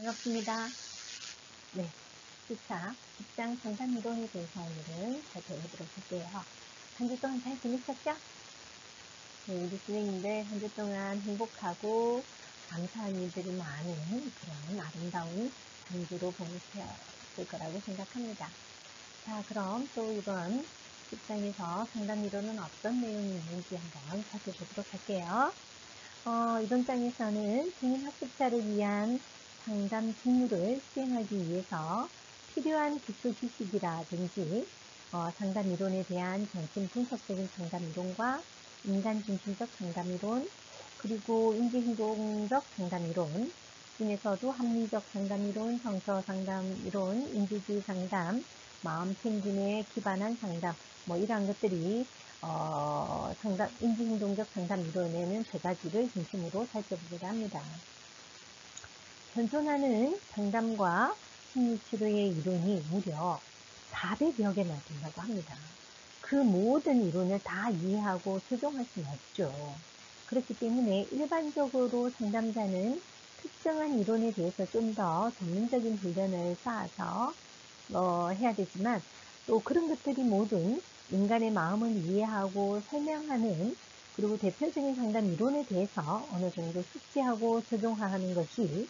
반갑습니다. 네, 1차 직장 상담 이론에 대해서 오늘은 살펴보도록 할게요. 한 주 동안 잘 지내셨죠? 네, 우리 선생님들 한 주 동안 행복하고 감사한 일들이 많은 그런 아름다운 한 주로 보내셨을 거라고 생각합니다. 자, 그럼 또 이번 직장에서 상담 이론은 어떤 내용이 있는지 한번 살펴보도록 할게요. 이번 장에서는 개인 학습자를 위한 상담 직무를 수행하기 위해서 필요한 기초 지식이라든지 상담 이론에 대한 정신 분석적인 상담 이론과 인간 중심적 상담 이론, 그리고 인지행동적 상담 이론 중에서도 합리적 상담 이론, 정서 상담 이론, 인지주의 상담, 마음 챙김에 기반한 상담, 이러한 것들이 인지행동적 상담 이론에는 세 가지를 중심으로 살펴보고자 합니다. 현존하는 상담과 심리치료의 이론이 무려 400여 개나 된다고 합니다. 그 모든 이론을 다 이해하고 적용할 수는 없죠. 그렇기 때문에 일반적으로 상담자는 특정한 이론에 대해서 좀 더 전문적인 훈련을 쌓아서 해야 되지만, 또 그런 것들이 모든 인간의 마음을 이해하고 설명하는, 그리고 대표적인 상담 이론에 대해서 어느 정도 숙지하고 적용하는 것이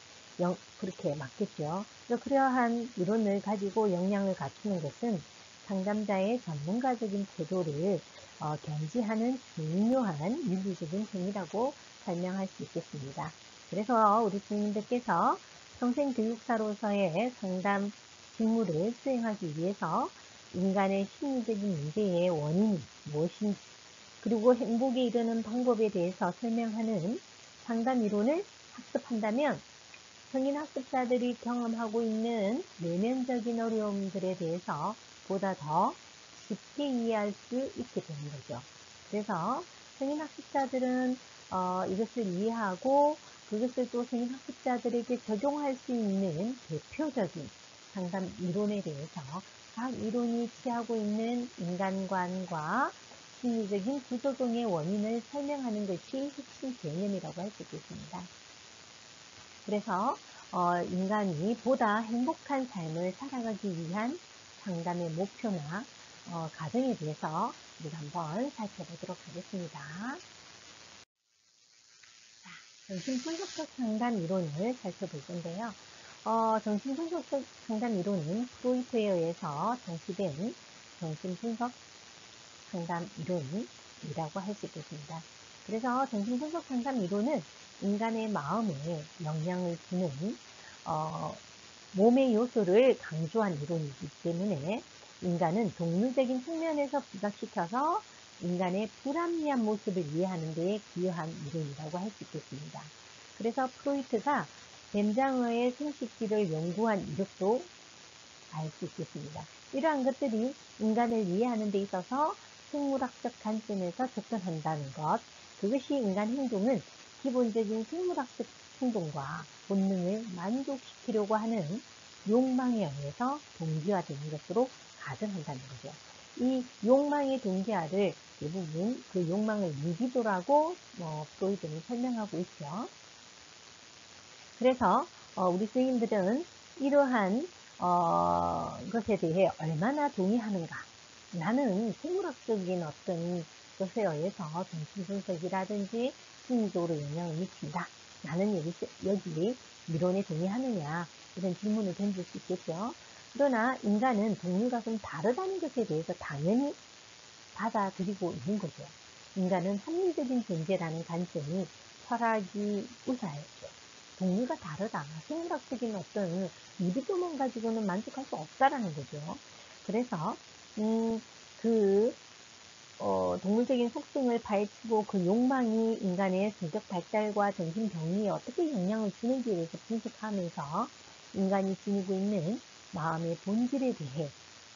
그렇게 맞겠죠. 그러한 이론을 가지고 역량을 갖추는 것은 상담자의 전문가적인 태도를 견지하는 중요한 윤리적인 행위라고 설명할 수 있겠습니다. 그래서 우리 주님들께서 평생교육사로서의 상담 직무를 수행하기 위해서 인간의 심리적인 문제의 원인이 무엇인지, 그리고 행복에 이르는 방법에 대해서 설명하는 상담 이론을 학습한다면 성인 학습자들이 경험하고 있는 내면적인 어려움들에 대해서 보다 더 쉽게 이해할 수 있게 되는 거죠. 그래서 성인 학습자들은 이것을 이해하고 그것을 또 성인 학습자들에게 적용할 수 있는 대표적인 상담 이론에 대해서 각 이론이 취하고 있는 인간관과 심리적인 부작용의 원인을 설명하는 것이 핵심 개념이라고 할 수 있겠습니다. 그래서 인간이 보다 행복한 삶을 살아가기 위한 상담의 목표나 과정에 대해서 우리가 한번 살펴보도록 하겠습니다. 자, 정신분석적 상담 이론을 살펴볼 건데요. 정신분석적 상담 이론은 프로이트에 의해서 창시된 정신분석 상담 이론이라고 할 수 있겠습니다. 그래서 정신분석 상담 이론은 인간의 마음에 영향을 주는 몸의 요소를 강조한 이론이기 때문에 인간은 동물적인 측면에서 부각시켜서 인간의 불합리한 모습을 이해하는 데 기여한 이론이라고 할 수 있겠습니다. 그래서 프로이트가 뱀장어의 생식기를 연구한 이력도 알 수 있겠습니다. 이러한 것들이 인간을 이해하는 데 있어서 생물학적 관점에서 접근한다는 것, 그것이 인간 행동은 기본적인 생물학적 행동과 본능을 만족시키려고 하는 욕망에 의해서 동기화되는 것으로 가정한다는 거죠. 이 욕망의 동기화를 대부분 그 욕망을 리비도라고 프로이드는 설명하고 있죠. 그래서 우리 선생님들은 이러한 것에 대해 얼마나 동의하는가. 나는 생물학적인 어떤 것에 의해서 정신분석이라든지 심리적으로 영향을 미친다. 나는 여기 이론에 동의하느냐, 이런 질문을 던질 수 있겠죠. 그러나 인간은 동물과 좀 다르다는 것에 대해서 당연히 받아들이고 있는 거죠. 인간은 합리적인 존재라는 관점이 철학이 우사했죠. 동물과 다르다. 생물학적인 어떤 리비도만 가지고는 만족할 수 없다라는 거죠. 그래서 동물적인 속성을 파헤치고 그 욕망이 인간의 성격 발달과 정신병리에 어떻게 영향을 주는지에 대해서 분석하면서 인간이 지니고 있는 마음의 본질에 대해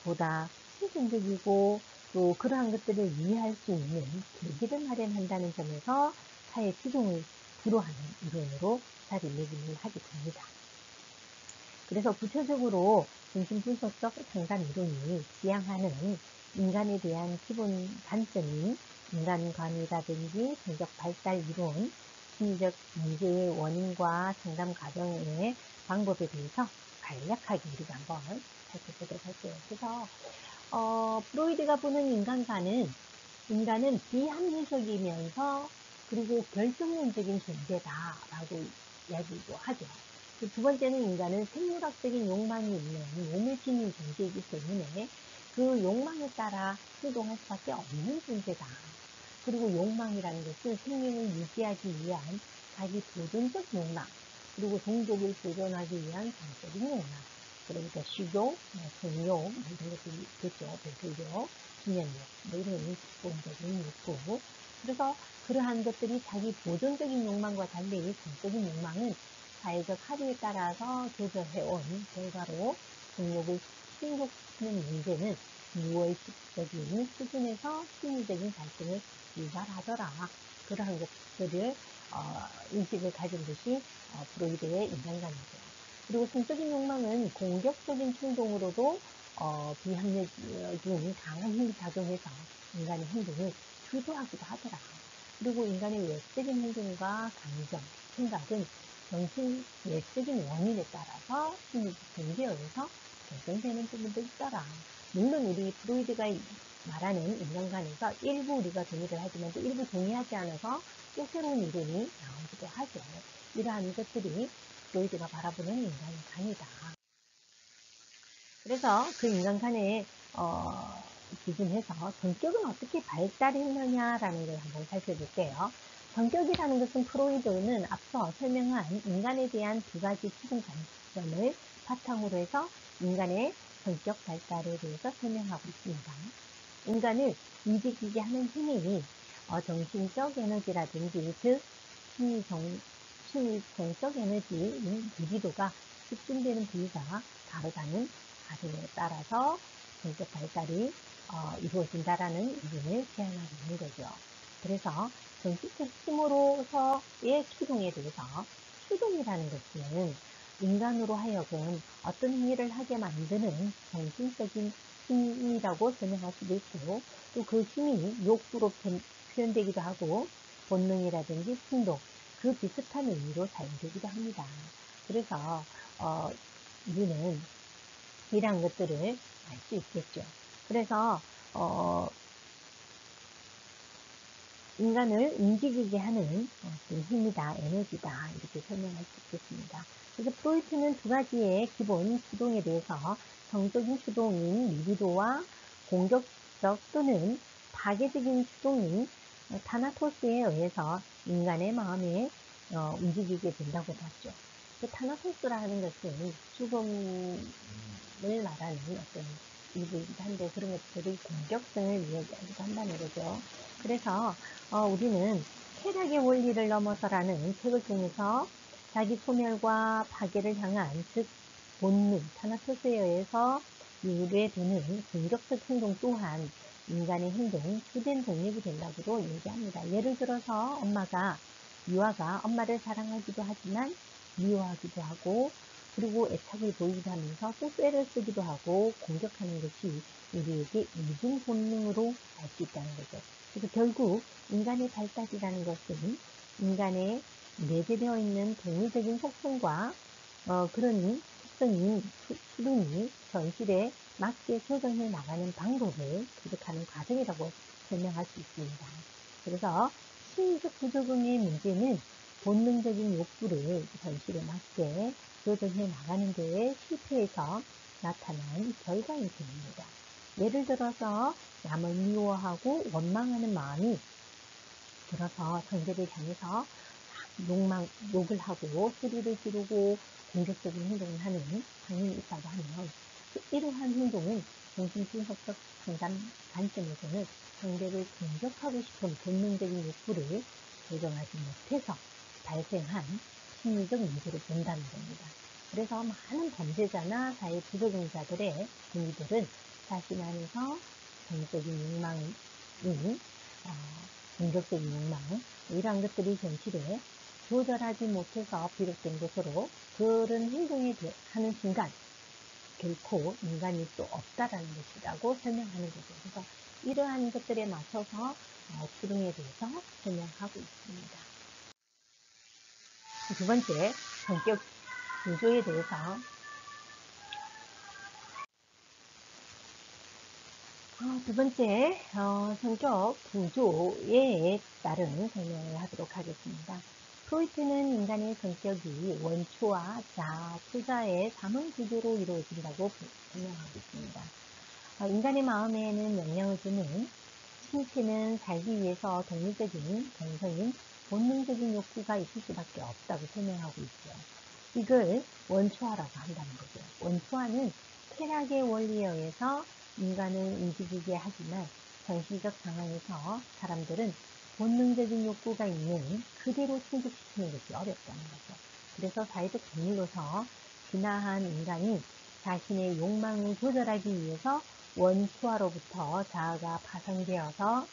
보다 실증적이고 또 그러한 것들을 이해할 수 있는 계기를 마련한다는 점에서 사회 추종을 불허하는 이론으로 자리매김을 하게 됩니다. 그래서 구체적으로 정신분석적 상담 이론이 지향하는 인간에 대한 기본 관점이 인간관이라든지 성격 발달 이론, 심리적 문제의 원인과 상담 과정의 방법에 대해서 간략하게 우리가 한번 살펴보도록 할게요. 그래서 프로이드가 보는 인간은 비합리적이면서 그리고 결정론적인 존재다라고 이야기도 하죠. 두 번째는 인간은 생물학적인 욕망이 있는 몸을 지닌 존재이기 때문에 그 욕망에 따라 행동할 수밖에 없는 존재다. 그리고 욕망이라는 것은 생명을 유지하기 위한 자기 보존적 욕망, 그리고 종족을 보존하기 위한 정적인 욕망, 그러니까 식욕, 성욕, 이런 것들이 있겠죠. 배설욕, 수면욕, 이런 기본적인 욕구. 그래서 그러한 것들이 자기 보존적인 욕망과 달리 정적인 욕망은 사회적 합의에 따라서 조절해온 결과로 성욕을 충족시키는 문제는 무의식적인 수준에서 심리적인 갈등을 유발하더라. 그러한 것들을 인식을 가진 것이 프로이드의 인간관이죠. 그리고 성적인 욕망은 공격적인 충동으로도 비합리적인 강한 힘이 작용해서 인간의 행동을 주도하기도 하더라. 그리고 인간의 외적인 행동과 감정, 생각은 정신 외적인 원인에 따라서 심리적 동기에 의해서 결정되는 부분도 있더라. 물론 우리 프로이드가 말하는 인간관에서 일부 우리가 동의를 하지만 또 일부 동의하지 않아서 또 새로운 이론이 나오기도 하죠. 이러한 것들이 프로이드가 바라보는 인간관이다. 그래서 그 인간관에 기준해서 성격은 어떻게 발달했느냐라는 걸 한번 살펴볼게요. 성격이라는 것은 프로이드는 앞서 설명한 인간에 대한 두 가지 추론 관점을 바탕으로 해서 인간의 성격 발달에 대해서 설명하고 있습니다. 인간을 움직이게 하는 힘이 정신적 에너지라든지 즉 심리성적 에너지인 리비도가 집중되는 부위가 다르다는 가정에 따라서 성격 발달이 이루어진다라는 이론을 제안하고 있는 거죠. 그래서 정신적 힘으로서의 추동에 대해서 추동이라는 것은 인간으로 하여금 어떤 행위를 하게 만드는 정신적인 힘이라고 설명할 수도 있고 또 그 힘이 욕구로 표현되기도 하고 본능이라든지 충동 그 비슷한 의미로 사용되기도 합니다. 그래서 우리는 이러한 것들을 알 수 있겠죠. 그래서 인간을 움직이게 하는 힘이다, 에너지다 이렇게 설명할 수 있겠습니다. 그래서 프로이트는 두 가지의 기본 추동에 대해서 정적인 추동인 리비도와 공격적 또는 파괴적인 추동인 타나토스에 의해서 인간의 마음에 움직이게 된다고 봤죠. 그 타나토스라는 것은 죽음을 말하는 어떤 일부이기도 한데 그런 것들이 공격성을 이야기하기도 한다는 거죠. 그래서 우리는 쾌락의 원리를 넘어서라는 책을 통해서 자기 소멸과 파괴를 향한 즉 본능, 타나토스에 의해서 유래되는 공격적 행동 또한 인간의 행동, 주된 동력이 된다고도 얘기합니다. 예를 들어서 유아가 엄마를 사랑하기도 하지만 미워하기도 하고 그리고 애착을 보이기도 하면서 또 쇠를 쓰기도 하고 공격하는 것이 우리에게 이중 본능으로 알 수 있다는 거죠. 그래서 결국 인간의 발달이라는 것은 인간의 내재되어 있는 동물적인 속성과 그런 특성인 수dum이 현실에 맞게 조정해 나가는 방법을 도득하는 과정이라고 설명할 수 있습니다. 그래서 심리적 부적응의 문제는 본능적인 욕구를 현실에 맞게 조정해 나가는 데에 실패해서 나타난 결과인 셈입니다. 예를 들어서 남을 미워하고 원망하는 마음이 들어서 상대를 향해서 욕을 하고 소리를 지르고 공격적인 행동을 하는 상황이 있다고 하면 이러한 행동은 정신분석적 상담 관점에서는 상대를 공격하고 싶은 본능적인 욕구를 조정하지 못해서 발생한 심리적 문제로 본다는 겁니다. 그래서 많은 범죄자나 사회 부적응자들의 행위들은 자신 안에서 정적인 욕망인 공격적인 욕망 이러한 것들이 현실에 조절하지 못해서 비롯된 것으로 그런 행동에 하는 순간 결코 인간일 수 없다라는 것이라고 설명하는 거죠. 그래서 이러한 것들에 맞춰서 추동에 대해서 설명하고 있습니다. 두 번째, 성격 구조에 대해서 두 번째, 성격 구조에 따른 설명을 하도록 하겠습니다. 프로이트는 인간의 성격이 원초와 자아, 투자의 삼원 구조로 이루어진다고 설명하고 있습니다. 인간의 마음에는 영향을 주는 신체는 살기 위해서 동물적인 본성인 본능적인 욕구가 있을 수밖에 없다고 설명하고 있죠. 이걸 원초화라고 한다는 거죠. 원초화는 쾌락의 원리에 의해서 인간을 움직이게 하지만 현실적 상황에서 사람들은 본능적인 욕구가 있는 그대로 충족시키는 것이 어렵다는 거죠. 그래서 사회적 동물로서 진화한 인간이 자신의 욕망을 조절하기 위해서 원초화로부터 자아가 파생되어서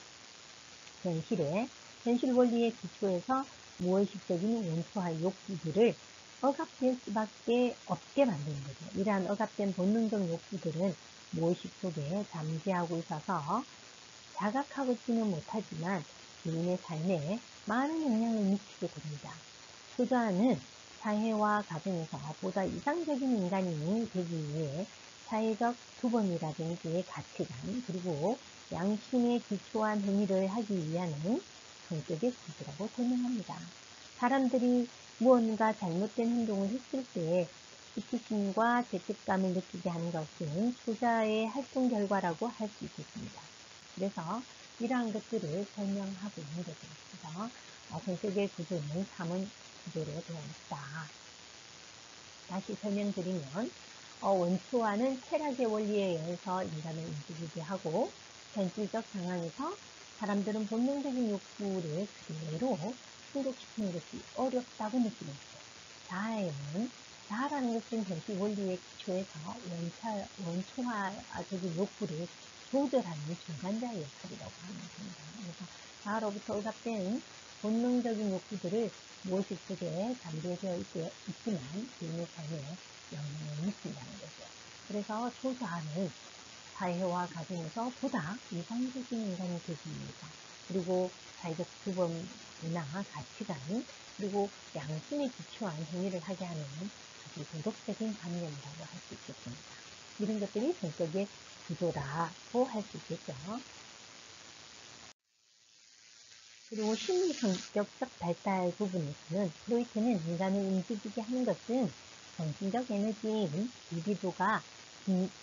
현실 원리에 기초해서 무의식적인 원초화 욕구들을 억압될 수밖에 없게 만드는 거죠. 이러한 억압된 본능적 욕구들은 무의식 속에 잠재하고 있어서 자각하고지는 못하지만 개인의 삶에 많은 영향을 미치게 됩니다. 투자는 사회와 가정에서 보다 이상적인 인간이 되기 위해 사회적 규범이라든지 가치관 그리고 양심에 기초한 행위를 하기 위한 성격의 구조라고 설명합니다. 사람들이 무언가 잘못된 행동을 했을 때 수치심과 죄책감을 느끼게 하는 것은 투자의 활동 결과라고 할 수 있겠습니다. 그래서 이러한 것들을 설명하고 있는 거죠. 그래서 성격의 구조는 삼원 구조로 되어 있다. 다시 설명드리면 원초화는 쾌락의 원리에 의해서 인간을 움직이게 하고 현실적 상황에서 사람들은 본능적인 욕구를 그대로 충족시키는 것이 어렵다고 느끼는 거죠. 자아라는 것은 현실 원리에 기초해서 원초화적인 욕구를 조절하는 중간자의 역할이라고 하면 됩니다. 그래서 자아로부터 억압된 본능적인 욕구들을 무의식 속에 잠재되어 있지만 개인의 삶에 영향을 미친다는 거죠. 그래서 초자아는 사회와 가정에서 보다 이상적인 인간이 되기 위해서 그리고 사회적 규범이나 가치관 그리고 양심에 기초한 행위를 하게 하는 아주 도덕적인 관념이라고 할 수 있겠습니다. 이런 것들이 성격의 구조라고 할 수 있겠죠. 그리고 심리 성격적 발달 부분에서는 프로이트는 인간을 움직이게 하는 것은 정신적 에너지인 리비도가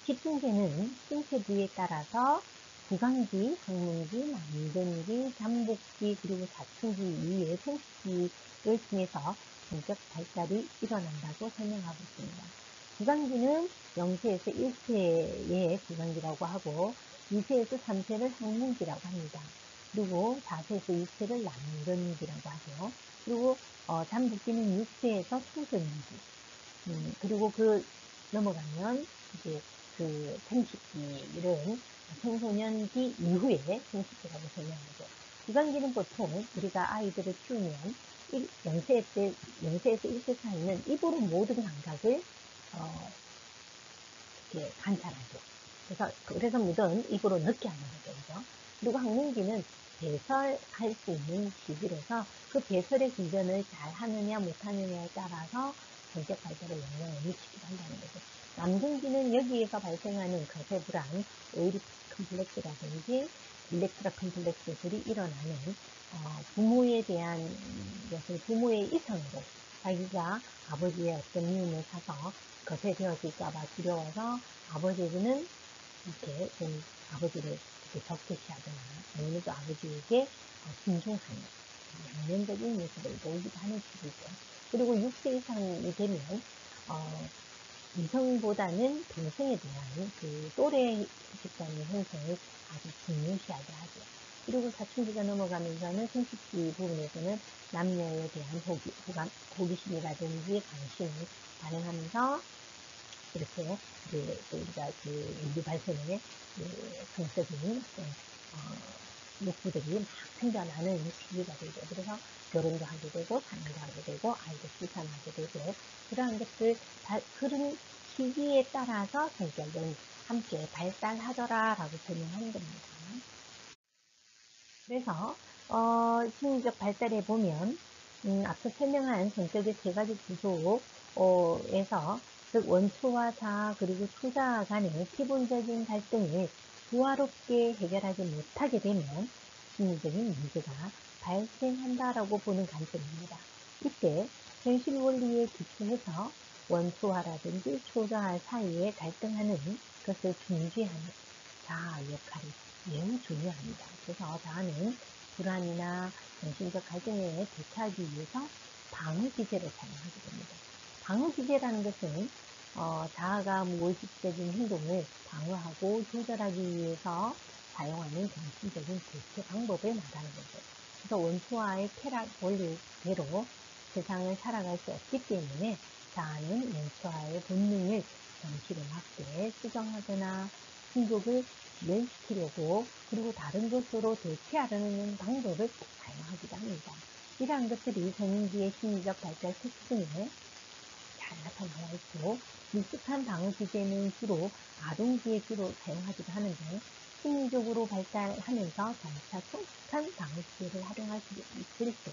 집중되는 신체 부위에 따라서 구강기, 항문기, 남근기, 잠복기 그리고 사춘기 이후의 성숙기를 통해서 성격 발달이 일어난다고 설명하고 있습니다. 구강기는 0세에서 1세의 구강기라고 하고 2세에서 3세를 항문기라고 합니다. 그리고 4세에서 6세를 남근기라고 하죠. 그리고 잠복기는 6세에서 청소년기 그리고 넘어가면 이제 생식기를 청소년기 이후에 생식기라고 설명하죠. 구강기는 보통 우리가 아이들을 키우면 0세에서 1세 사이는 입으로 모든 감각을 이렇게 관찰하죠. 그래서 뭐든 입으로 넣게 하는 거죠. 그죠? 그리고 항문기는 배설할 수 있는 시기라서 그 배설의 기전을 잘 하느냐 못하느냐에 따라서 성격 발달에 영향을 미치기도 한다는 거죠. 남근기는 여기에서 발생하는 거세 불안, 오이리 컴플렉스라든지 일렉트라 컴플렉스들이 일어나는 부모에 대한 것을 부모의 이상으로 자기가 아버지의 어떤 미움을 사서 거세되어질까봐 두려워서 아버지는 이렇게 좀 아버지를 이렇게 적대시하거나 아니면 또 아버지에게 순종하는 양면적인 모습을 보이기도 하는 시기죠. 그리고 6세 이상이 되면 이성보다는 동성에 대한 또래 집단의 형성을 아주 중요시하게 하죠. 그리고 사춘기가 넘어가면서는 성숙기 부분에서는 남녀에 대한 호기심이라든지 관심이 반응하면서 이렇게 또 우리가 인류 발전의 성적인 욕구들이 막 생겨나는 시기가 되죠. 그래서 결혼도 하게 되고 자녀도 하게 되고 아이도 출산하게 되고 그러한 것들 그런 시기에 따라서 성격은 함께 발달하더라라고 설명하는 겁니다. 그래서 심리적 발달에 보면 앞서 설명한 성격의 세 가지 구조에서 즉 원초와 자아 그리고 초자아 간의 기본적인 갈등을 조화롭게 해결하지 못하게 되면 심리적인 문제가 발생한다라고 보는 관점입니다. 이때 현실 원리에 기초해서 원초와라든지 초자아 사이에 갈등하는 것을 중지하는 자아 역할이 매우 중요합니다. 그래서 자아는 불안이나 정신적 갈등에 대처하기 위해서 방어 기제를 사용하게 됩니다. 방어 기제라는 것은 자아가 무의식적인 행동을 방어하고 조절하기 위해서 사용하는 정신적인 대처 방법을 말하는 거죠. 그래서 원초와의 쾌락 원리대로 세상을 살아갈 수 없기 때문에 자아는 원초와의 본능을 정치를 막되 수정하거나 충족을 지연시키려고 그리고 다른 것으로 대체하려는 방법을 사용하기도 합니다. 이러한 것들이 성인기의 심리적 발달 특징에 잘 나타나와 있고 익숙한 방어 기제는 주로 아동기에 주로 사용하기도 하는데 심리적으로 발달하면서 점차 성숙한 방어 기제를 활용할 수 있을 때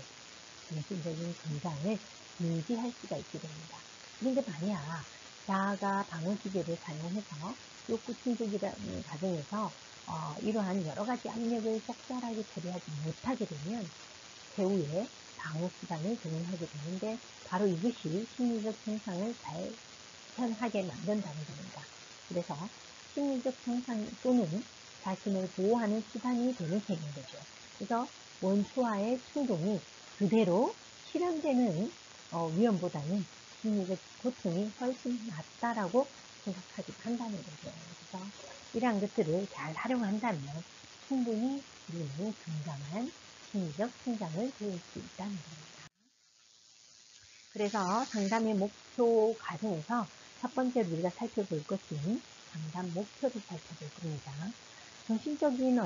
정신적인 건강을 유지할 수가 있게 됩니다. 그런데 만약 자아가 방어 기제를 사용해서 욕구 충족이라는 과정에서 이러한 여러 가지 압력을 적절하게 처리하지 못하게 되면 배후에 방어 수단을 동원하게 되는데 바로 이것이 심리적 증상을 발현하게 만든다는 겁니다. 그래서 심리적 증상 또는 자신을 보호하는 수단이 되는 셈인 거죠. 그래서 원초와의 충동이 그대로 실현되는 위험보다는 심리적 고통이 훨씬 낫다라고 생각하기도 한다는 거죠. 그래서 이러한 것들을 잘 활용한다면 충분히 우리는 건강한 심리적 성장을 배울 수 있다는 겁니다. 그래서 상담의 목표 과정에서 첫 번째로 우리가 살펴볼 것은 상담 목표를 살펴볼 겁니다. 정신적인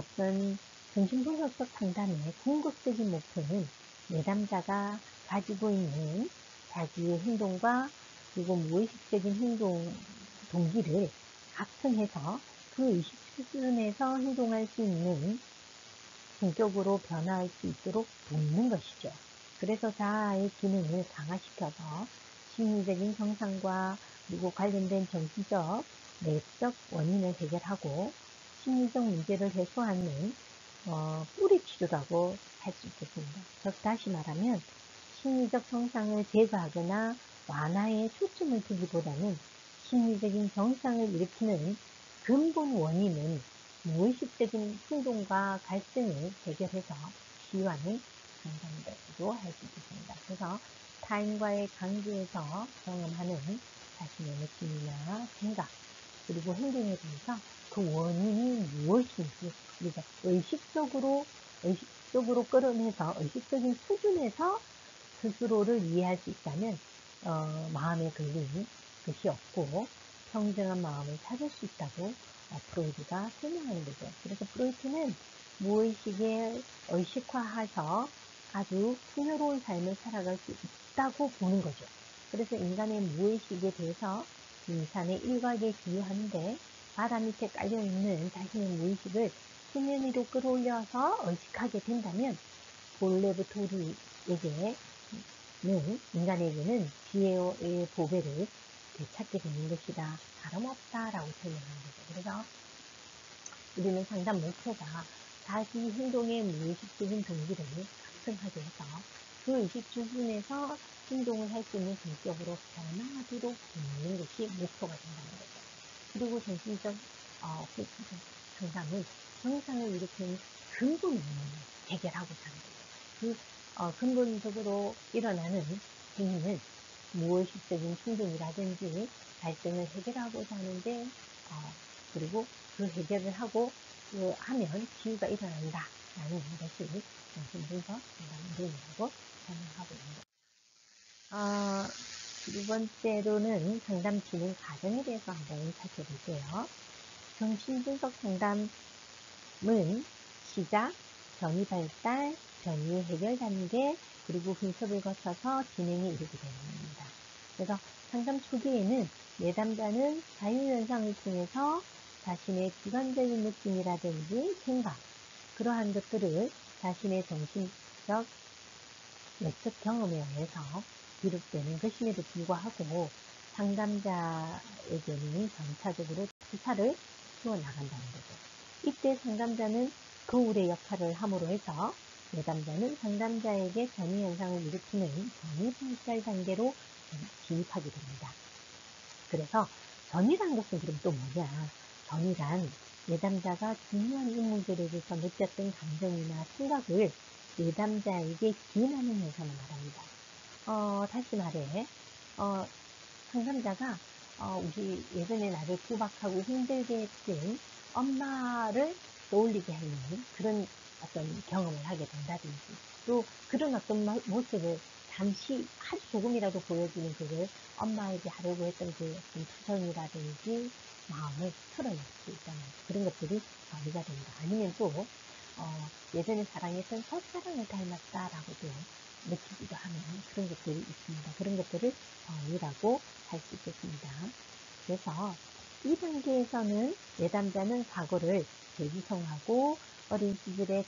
정신분석적 상담의 궁극적인 목표는 내담자가 가지고 있는 자기의 행동과 그리고 무의식적인 행동 동기를 각성해서 그 의식 수준에서 행동할 수 있는 성격으로 변화할 수 있도록 돕는 것이죠. 그래서 자아의 기능을 강화시켜서 심리적인 정상과 그리고 관련된 정신적, 내적 원인을 해결하고 심리적 문제를 해소하는 뿌리 치료라고 할 수 있겠습니다. 즉 다시 말하면 심리적 정상을 제거하거나 완화에 초점을 두기보다는 심리적인 정상을 일으키는 근본 원인은 무의식적인 행동과 갈등을 해결해서 치유하는 상담이라고도 할 수 있습니다. 그래서 타인과의 관계에서 경험하는 자신의 느낌이나 생각 그리고 행동에 대해서 그 원인이 무엇인지 우리가 의식적으로 끌어내서 의식적인 수준에서 스스로를 이해할 수 있다면 마음에 걸린 것이 없고 평정한 마음을 찾을 수 있다고 프로이트가 설명하는 거죠. 그래서 프로이트는 무의식에 의식화해서 아주 풍요로운 삶을 살아갈 수 있다고 보는 거죠. 그래서 인간의 무의식에 대해서 인산의 일각에 비유하는데 바다 밑에 깔려있는 자신의 무의식을 수면 위로 끌어올려서 의식하게 된다면 본래부터 인간에게는 지혜의 보배를 되찾게 되는 것이다. 다름없다라고 설명하는 거죠. 그래서 우리는 상담 목표가 자기 행동의 무의식적인 동기를 각성하게 해서 그 의식 수준에서 행동을 할 수 있는 성격으로 변화하도록 돕는 것이 목표가 된다는 거죠. 그리고 정신적 상담은 정상을 일으키는 근본 원인을 해결하고자 하는 거죠. 그 근본적으로 일어나는 행위는 무의식적인 충동이라든지 갈등을 해결하고자 하는데 그리고 그 해결을 하면 치유가 일어난다라는 것이 정신분석 상담 이론이라고 설명하고 있습니다. 두 번째로는 상담 진행 과정에 대해서 한번 살펴볼게요. 정신분석 상담은 시작, 전이 발달, 전이의 해결 단계, 그리고 분석을 거쳐서 진행에 이르게 되는 겁니다. 그래서 상담 초기에는 내담자는 자유현상을 통해서 자신의 주관적인 느낌이라든지 생각, 그러한 것들을 자신의 정신적 외적 경험에 의해서 비롯되는 것임에도 불구하고 상담자에게는 점차적으로 시사를 키워나간다는 거죠. 이때 상담자는 거울의 역할을 함으로 해서 내담자는 상담자에게 전이 현상을 일으키는 전이 발달 단계로 진입하게 됩니다. 그래서 전이란 것은 그럼 또 뭐냐? 전이란 내담자가 중요한 인물들에 대해서 느꼈던 감정이나 생각을 내담자에게 기인하는 현상을 말합니다. 다시 말해, 상담자가 우리 예전에 나를 구박하고 힘들게 했던 엄마를 떠올리게 하는 그런 어떤 경험을 하게 된다든지, 또 그런 어떤 모습을 잠시 아주 조금이라도 보여주는 그걸 엄마에게 하려고 했던 그 어떤 투정이라든지 마음을 털어낼 수 있다는 그런 것들이 전이가 됩니다. 아니면 또 예전에 사랑했던 첫사랑을 닮았다라고도 느끼기도 하는 그런 것들이 있습니다. 그런 것들을 전이라고 할 수 있겠습니다. 그래서 이 단계에서는 내담자는 과거를 재구성하고 어린 시절의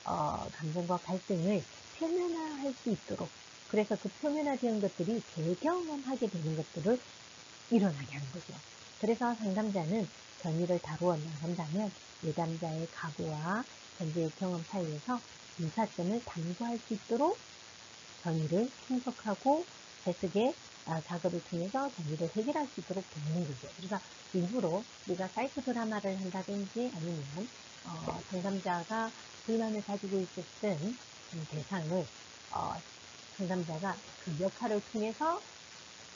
감정과 갈등을 표면화할 수 있도록, 그래서 그 표면화된 것들이 재경험하게 되는 것들을 일어나게 하는 거죠. 그래서 상담자는 전이를 다루어 나간다면 내담자의 과거와 현재의 경험 사이에서 유사점을 탐구할 수 있도록 전이를 분석하고 해석의 작업을 통해서 전이를 해결할 수 있도록 돕는 거죠. 그래서 일부러 우리가 사이코 드라마를 한다든지 아니면 상담자가 불만을 가지고 있었던 대상을 상담자가 그 역할을 통해서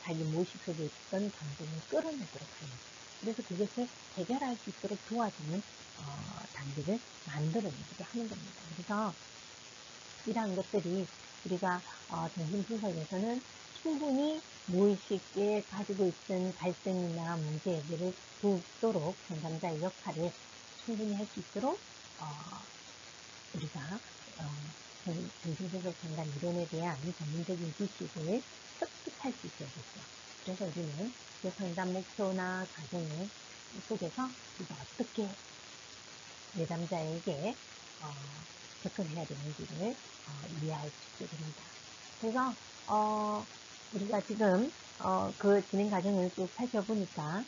자기 무의식 속에 있던 감정을 끌어내도록 하는, 그래서 그것을 해결할 수 있도록 도와주는 단계를 만들어내게 하는 겁니다. 그래서 이러한 것들이 우리가 정신분석에서는 충분히 무의식에 가지고 있던 갈등이나 문제 해결을 돕도록 상담자의 역할을 충분히 할 수 있도록 우리가 정신분석 상담 이론에 대한 전문적인 지식을 습득할 수 있어야겠죠. 그래서 우리는 그 상담 목표나 과정을 속에서 우리가 어떻게 내담자에게 접근해야 되는지를 이해할 수 있게 됩니다. 그래서 우리가 지금 그 진행 과정을 쭉 살펴보니까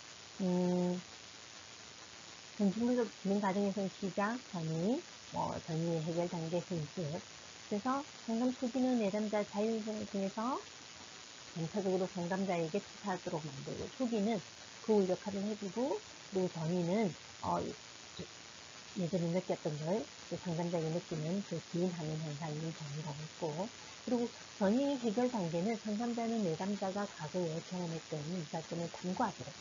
정신분석 진행 과정에서는 시작, 전이, 전이의 해결 단계 승수. 그래서 상담 초기는 내담자 자율성을 통해서 전체적으로 상담자에게 투사하도록 만들고, 초기는 그 역할을 해주고, 그리고 전이는 예전에 느꼈던 걸 상담자에게 느끼는 그 기인하는 현상이 전이라고 했고, 그리고 전이 해결 단계는 상담자는 내담자가 과거에 경험했던 유사점을 탐구하도록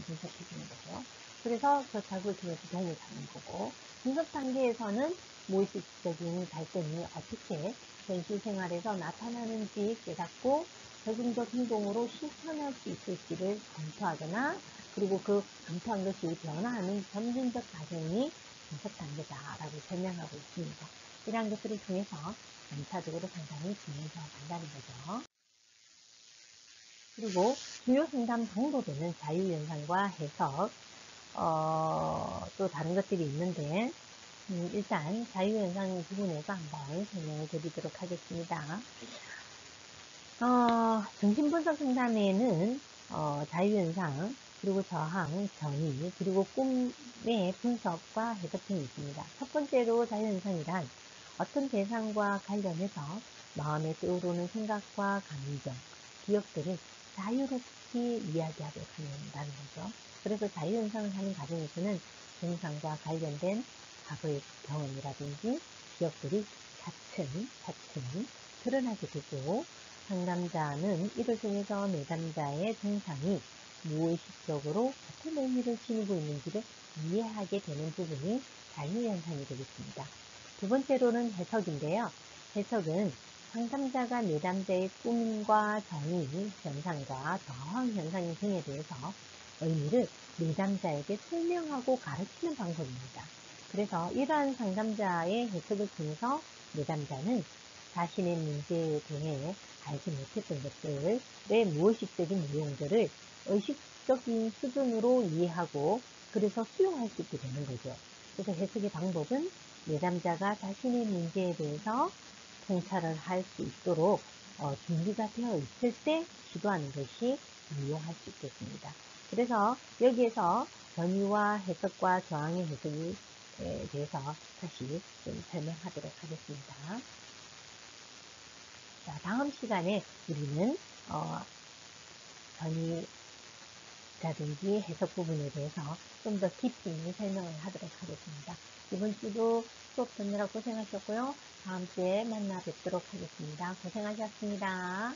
분석해주는 거죠. 그래서 그 작업을 통해서 도움을 받는 거고, 분석 단계에서는 무의식적인 갈등이 어떻게 현실 생활에서 나타나는지 깨닫고 적응적 행동으로 실천할 수 있을지를 검토하거나, 그리고 그 검토한 것이 변화하는 점진적 과정이 분석 단계다라고 설명하고 있습니다. 이러한 것들을 통해서 점차적으로 상담이 진행되어 간다는 거죠. 그리고 주요 상담 방법에는 자유연상과 해석, 또 다른 것들이 있는데, 일단 자유연상 부분에서 한번 설명을 드리도록 하겠습니다. 정신분석 상담에는 자유현상, 그리고 저항, 전이, 그리고 꿈의 분석과 해석 등이 있습니다. 첫 번째로 자유현상이란 어떤 대상과 관련해서 마음에 떠오르는 생각과 감정, 기억들을 자유롭게 이야기하도록 한다는 거죠. 그래서 자유현상을 하는 과정에서는 증상과 관련된 과거의 경험이라든지 기억들이 차츰 드러나게 되고, 상담자는 이를 통해서 내담자의 증상이 무의식적으로 어떤 의미를 지니고 있는지를 이해하게 되는 부분이 자유현상이 되겠습니다. 두 번째로는 해석인데요. 해석은 상담자가 내담자의 꿈과 전이 현상과 저항 현상 등에 대해서 의미를 내담자에게 설명하고 가르치는 방법입니다. 그래서 이러한 상담자의 해석을 통해서 내담자는 자신의 문제에 대해 알지 못했던 것들의 무의식적인 내용들을 의식적인 수준으로 이해하고 그래서 수용할 수 있게 되는 거죠. 그래서 해석의 방법은 내담자가 자신의 문제에 대해서 통찰을 할 수 있도록 준비가 되어 있을 때 기도하는 것이 유용할 수 있겠습니다. 그래서 여기에서 전의와 해석과 저항의 해석에 대해서 다시 좀 설명하도록 하겠습니다. 자, 다음 시간에 우리는 전의라든지 해석 부분에 대해서 좀 더 깊이 있는 설명을 하도록 하겠습니다. 이번 주도 수업 듣느라 고생하셨고요. 다음 주에 만나 뵙도록 하겠습니다. 고생하셨습니다.